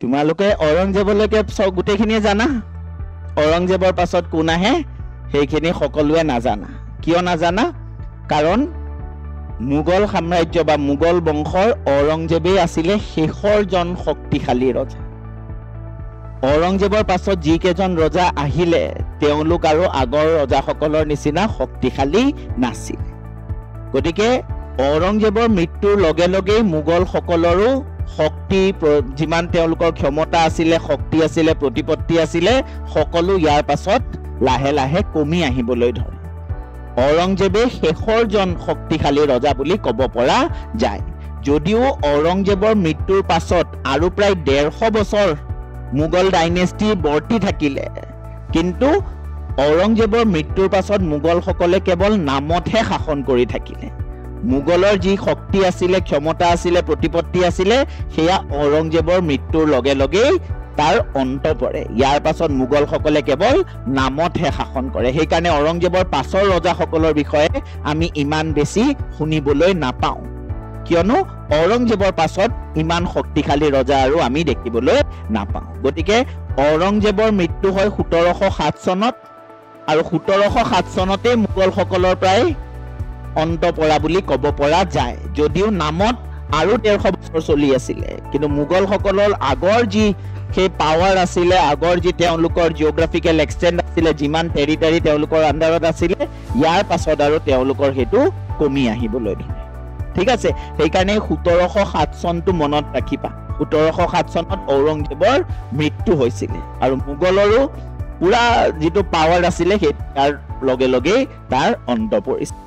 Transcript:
তোমালোকে ঔৰংজেবলৈকে গোটেইখিনিয়ে জানা ঔৰংজেবৰ পাছত কোন আহে সেইখিনি সকলোৱে নাজানা কিয় নাজানা কাৰণ মোগল সাম্ৰাজ্য বা মোগল বংশৰ ঔৰংজেবেই আছিলে শেষৰজন শক্তিশালী ৰজা ঔৰংজেবৰ পাছত যিকেইজন ৰজা আহিলে তেওঁলোক আৰু আগৰ ৰজাসকলৰ নিচিনা শক্তিশালী নাছিল গতিকে ঔৰংজেবৰ মৃত্যুৰ লগে লগে মোগল সকলৰো শক্তি যিমান তেওঁলোকৰ ক্ষমতা আছিলে শক্তি আছিলে প্ৰতিপত্তি আছিলে সকলো ইয়াৰ পাছত লাহে লাহে কমি আহিবলৈ ধৰে ঔৰংজেবে শেষৰজন শক্তিশালী ৰজা বুলি ক'ব পৰা যায় যদিও ঔৰংজেবৰ মৃত্যুৰ পাছত আৰু প্ৰায় 150 বছৰ মোগল ডাইনেষ্টি বৰ্তি থাকিলে কিন্তু ঔৰংজেবৰ মৃত্যুৰ পাছত মোগলসকলে কেৱল নামতহে শাসন কৰি থাকিলে মোগলৰ যি শক্তি আছিলে ক্ষমতা আছিলে প্ৰতিপত্তি আছিলে সেয়া ঔৰংজেবৰ মৃত্যুৰ লগে লগে তাৰ অন্ত পৰে ইয়াৰ পাছত মোগলসকলে কেৱল নামতহে শাসন কৰে সেই কাৰণে ঔৰংজেবৰ পাছৰ ৰজাসকলৰ বিষয়ে আমি ইমান বেছি শুনিবলৈ নাপাওঁ কিয়নো ঔৰংজেবৰ পাছত ইমান শক্তিশালী ৰজা আৰু আমি দেখিবলৈ নাপাওঁ গতিকে ঔৰংজেবৰ মৃত্যু হয় 1707 চনত আৰু 1707 চনতে মোগলসকলৰ প্ৰায় অন্ত পৰা বুলি ক'ব পৰা যায় যদিও নামত আৰু 150 বছৰ চলি আছিলে কিন্তু মোগলসকলৰ আগৰ যি সেই পাৱাৰ আছিলে আগৰ যি তেওঁলোকৰ জিঅগ্ৰাফিকেল এক্সটেন্ট আছিলে যিমান টেৰিটৰি তেওঁলোকৰ আন্ডাৰত আছিলে ইয়াৰ পাছত আৰু তেওঁলোকৰ হেতু কমি আহিবলৈ ধৰে ঠিক আছে সেই কাৰণে 1707 চনটো মনত ৰাখিবা 1707 চনত ঔৰংজেবৰ মৃত্যু হৈছিল আৰু মোগলৰো পুৰা যেটো পাৱাৰ আছিলে সেই তাৰ লগে লগে তাৰ অন্ত পৰিছিল